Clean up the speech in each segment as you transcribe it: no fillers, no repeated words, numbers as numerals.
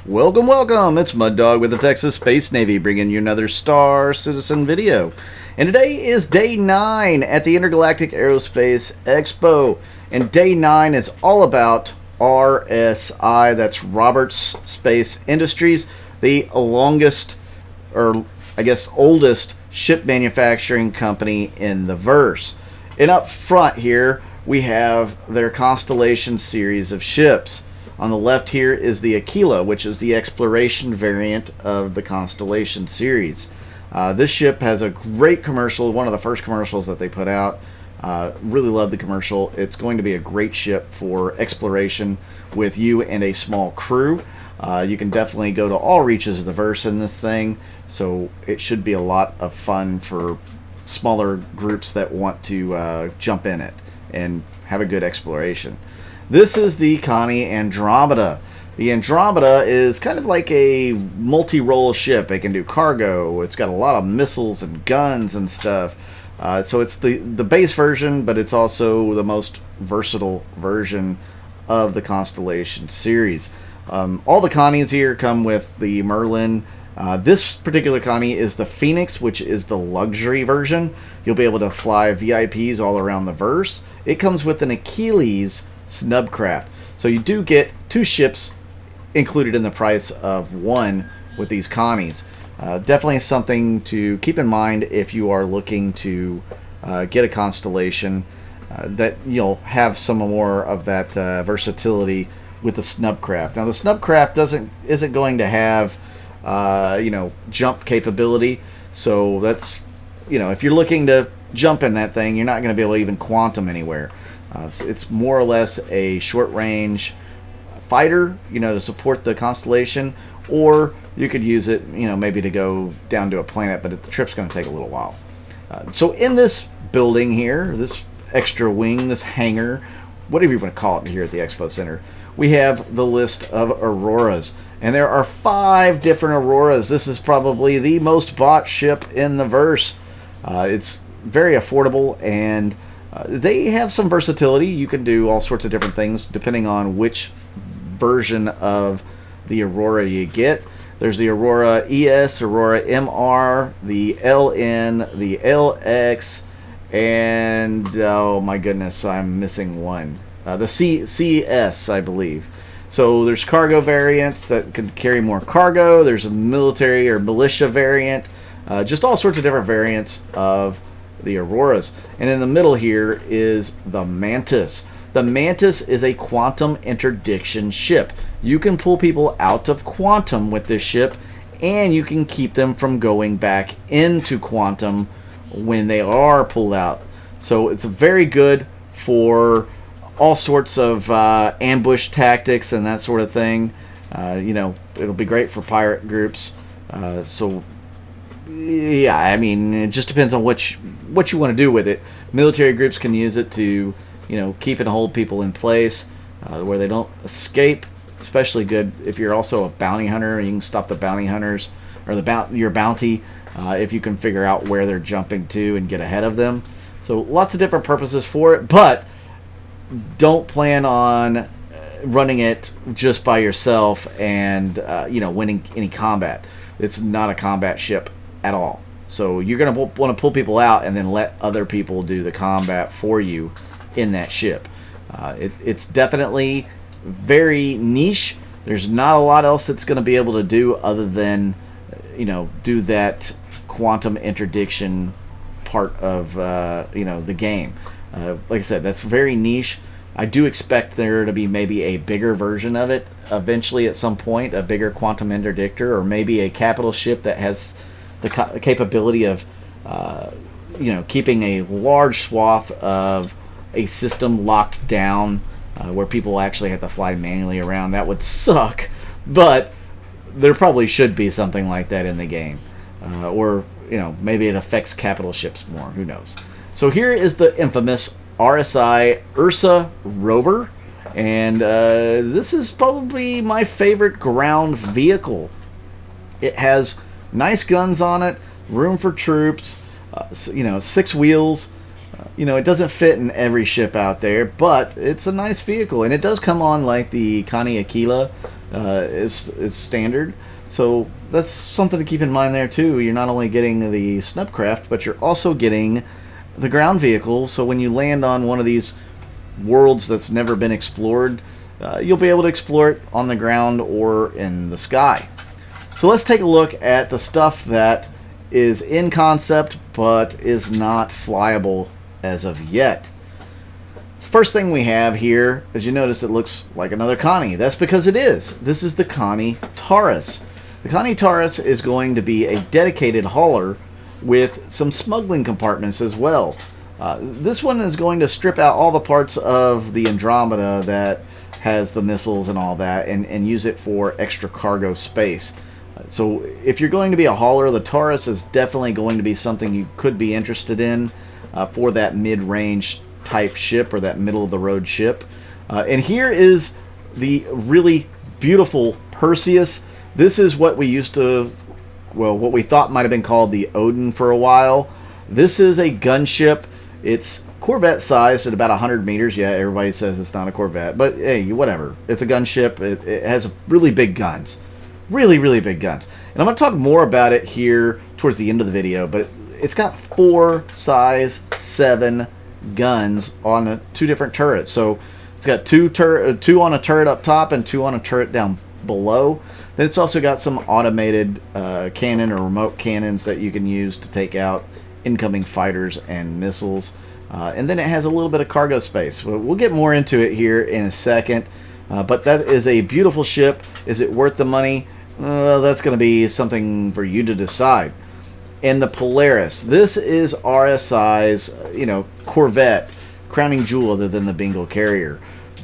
Welcome, welcome! It's Mud Dog with the TexasSpaceNavy bringing you another Star Citizen video. And today is day 9 at the Intergalactic Aerospace Expo. And day 9 is all about RSI, that's Roberts Space Industries, the longest, or I guess oldest, ship manufacturing company in the verse. And up front here, we have their Constellation series of ships. On the left here is the Aquila, which is the exploration variant of the Constellation series. This ship has a great commercial, one of the first commercials that they put out. Really love the commercial. It's going to be a great ship for exploration with you and a small crew. You can definitely go to all reaches of the verse in this thing, so it should be a lot of fun for smaller groups that want to jump in it and have a good exploration. This is the Connie Andromeda. The Andromeda is kind of like a multi-role ship. It can do cargo. It's got a lot of missiles and guns and stuff. So it's the base version, but it's also the most versatile version of the Constellation series. All the Connies here come with the Merlin. This particular Connie is the Phoenix, which is the luxury version. You'll be able to fly VIPs all around the verse. It comes with an Achilles snubcraft. So you do get 2 ships included in the price of 1 with these Connies. Definitely something to keep in mind if you are looking to get a Constellation, that you'll have some more of that versatility with the snubcraft. Now the snubcraft isn't going to have jump capability, so that's, if you're looking to jump in that thing, you're not going to be able to even quantum anywhere. So it's more or less a short-range fighter, to support the Constellation, or you could use it, maybe to go down to a planet, but the trip's going to take a little while. So in this building here, this extra wing, this hangar, whatever you want to call it here at the Expo Center, we have the list of Auroras. And there are 5 different Auroras. This is probably the most bought ship in the verse. It's very affordable, and they have some versatility. You can do all sorts of different things depending on which version of the Aurora you get. There's the Aurora ES, Aurora MR, the LN, the LX, and oh my goodness, I'm missing one. The CS, I believe. So there's cargo variants that can carry more cargo. There's a military or militia variant. Just all sorts of different variants of the Auroras. And in the middle here is the Mantis. The Mantis is a quantum interdiction ship. You can pull people out of quantum with this ship, and you can keep them from going back into quantum when they are pulled out. So it's very good for all sorts of ambush tactics and that sort of thing. It'll be great for pirate groups. Yeah, I mean, it just depends on what you want to do with it. Military groups can use it to, keep and hold people in place where they don't escape. Especially good if you're also a bounty hunter. You can stop the bounty hunters or your bounty if you can figure out where they're jumping to and get ahead of them. So lots of different purposes for it, but don't plan on running it just by yourself and winning any combat. It's not a combat ship at all. So you're going to want to pull people out and then let other people do the combat for you in that ship. It's definitely very niche. There's not a lot else that's going to be able to do other than do that quantum interdiction part of the game. Like I said, that's very niche. I do expect there to be maybe a bigger version of it eventually at some point, a bigger quantum interdictor, or maybe a capital ship that has the capability of keeping a large swath of a system locked down where people actually have to fly manually around. That would suck, but there probably should be something like that in the game. Or maybe it affects capital ships more, who knows. So here is the infamous RSI Ursa rover, and this is probably my favorite ground vehicle. It has nice guns on it, room for troops, 6 wheels. It doesn't fit in every ship out there, but it's a nice vehicle, and it does come on like the Connie Aquila, is standard. So that's something to keep in mind there too. You're not only getting the snubcraft, but you're also getting the ground vehicle. So when you land on one of these worlds that's never been explored, you'll be able to explore it on the ground or in the sky. So let's take a look at the stuff that is in concept but is not flyable as of yet. So first thing we have here, as you notice, it looks like another Connie. That's because it is. This is the Connie Taurus. The Connie Taurus is going to be a dedicated hauler with some smuggling compartments as well. This one is going to strip out all the parts of the Andromeda that has the missiles and all that and use it for extra cargo space. So if you're going to be a hauler, the Taurus is definitely going to be something you could be interested in for that mid-range type ship or that middle-of-the-road ship. And here is the really beautiful Perseus. This is what we used to, well, what we thought might have been called the Odin for a while. This is a gunship. It's Corvette size at about 100 meters. Yeah, everybody says it's not a Corvette, but hey, whatever. It's a gunship. It has really big guns. Really, really big guns. And I'm going to talk more about it here towards the end of the video, but it's got 4 size 7 guns on 2 different turrets. So it's got 2 on a turret up top and 2 on a turret down below. Then it's also got some automated cannon or remote cannons that you can use to take out incoming fighters and missiles. And then it has a little bit of cargo space. We'll get more into it here in a second. But that is a beautiful ship. Is it worth the money? That's going to be something for you to decide. And the Polaris. This is RSI's, Corvette, crowning jewel other than the Bengal Carrier.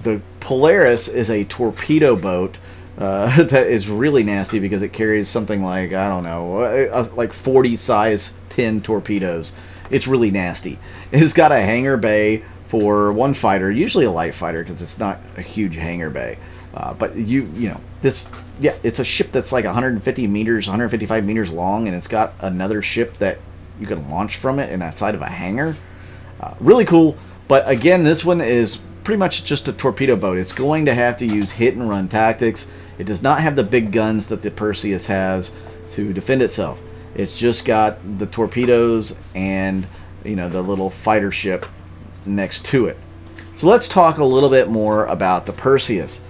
The Polaris is a torpedo boat that is really nasty because it carries something like, I don't know, like 40 size 10 torpedoes. It's really nasty. It's got a hangar bay for one fighter, usually a light fighter because it's not a huge hangar bay. But it's a ship that's like 150 meters, 155 meters long, and it's got another ship that you can launch from it inside of a hangar. Really cool. But again, this one is pretty much just a torpedo boat. It's going to have to use hit and run tactics. It does not have the big guns that the Perseus has to defend itself. It's just got the torpedoes and the little fighter ship next to it. So let's talk a little bit more about the Perseus.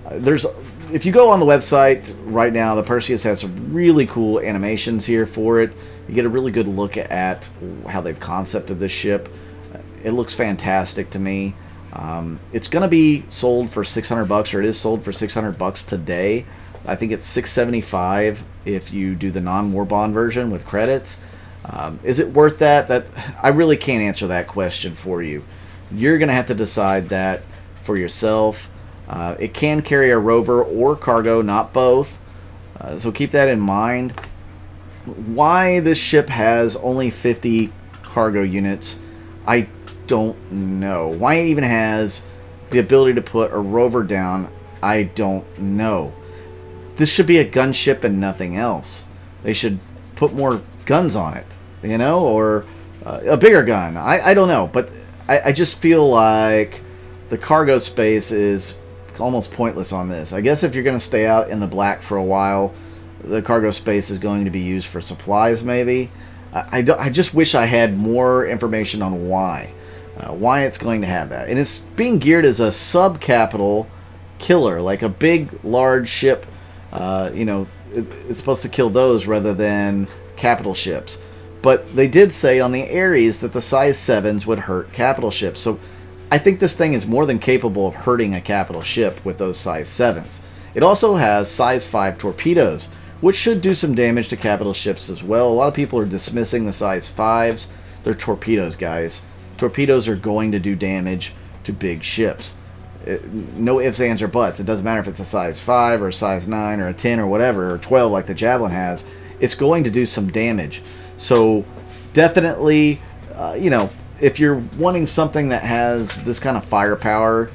If you go on the website right now, the Perseus has some really cool animations here for it. You get a really good look at how they've concepted this ship. It looks fantastic to me. It's going to be sold for $600, or it is sold for $600 today. I think it's $675 if you do the non-war bond version with credits. Is it worth that? That I really can't answer that question for you. You're going to have to decide that for yourself. It can carry a rover or cargo, not both. So keep that in mind. Why this ship has only 50 cargo units, I don't know. Why it even has the ability to put a rover down, I don't know. This should be a gunship and nothing else. They should put more guns on it, or a bigger gun. I don't know, but I just feel like the cargo space is almost pointless on this. I guess if you're going to stay out in the black for a while, the cargo space is going to be used for supplies maybe. I just wish I had more information on why it's going to have that. And it's being geared as a sub-capital killer, like a big, large ship. It's supposed to kill those rather than capital ships. But they did say on the Ares that the size 7s would hurt capital ships. So I think this thing is more than capable of hurting a capital ship with those size 7s. It also has size 5 torpedoes, which should do some damage to capital ships as well. A lot of people are dismissing the size 5s. They're torpedoes, guys. Torpedoes are going to do damage to big ships. No ifs, ands, or buts. It doesn't matter if it's a size 5 or a size 9 or a 10 or whatever, or 12 like the Javelin has. It's going to do some damage. So definitely, if you're wanting something that has this kind of firepower,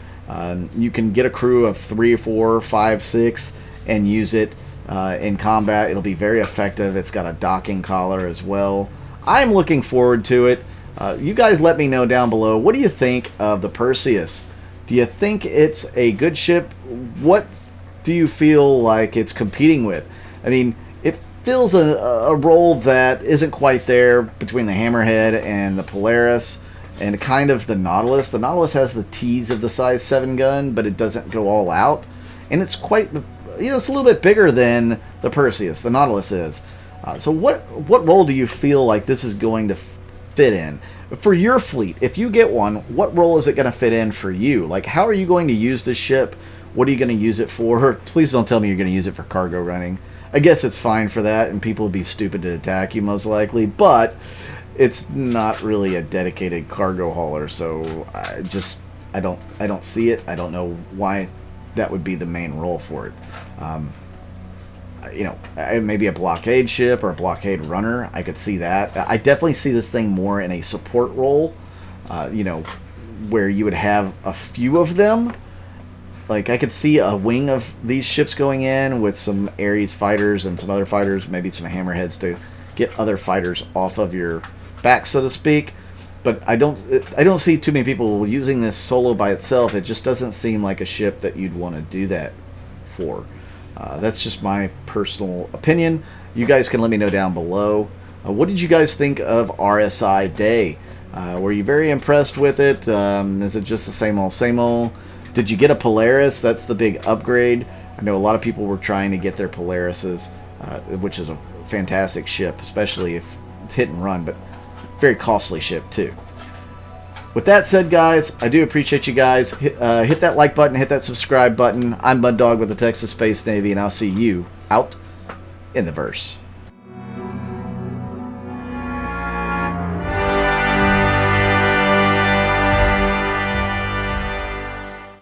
you can get a crew of 3, 4, 5, 6 and use it in combat. It'll be very effective. It's got a docking collar as well. I'm looking forward to it. You guys let me know down below. What do you think of the Perseus? Do you think it's a good ship? What do you feel like it's competing with? I mean, it fills a role that isn't quite there between the Hammerhead and the Polaris and kind of the Nautilus. The Nautilus has the tease of the size 7 gun, but it doesn't go all out. And it's quite, you know, it's a little bit bigger than the Perseus, the Nautilus is. So what role do you feel like this is going to fit in? For your fleet, if you get one, what role is it going to fit in for you? Like, how are you going to use this ship? What are you going to use it for? Please don't tell me you're going to use it for cargo running. I guess it's fine for that, and people would be stupid to attack you most likely, but it's not really a dedicated cargo hauler, so I don't see it. I don't know why that would be the main role for it. You know, maybe a blockade ship or a blockade runner. I could see that. I definitely see this thing more in a support role, you know, where you would have a few of them. Like, I could see a wing of these ships going in with some Ares fighters and some other fighters, maybe some Hammerheads to get other fighters off of your back, so to speak. But I don't see too many people using this solo by itself. It just doesn't seem like a ship that you'd want to do that for. That's just my personal opinion. You guys can let me know down below. What did you guys think of RSI Day? Were you very impressed with it? Is it just the same old, same old? Did you get a Polaris? That's the big upgrade. I know a lot of people were trying to get their Polarises, which is a fantastic ship, especially if it's hit and run, but very costly ship too. With that said, guys, I do appreciate you guys. Hit that like button, hit that subscribe button. I'm Mud Dog with the Texas Space Navy, and I'll see you out in the verse.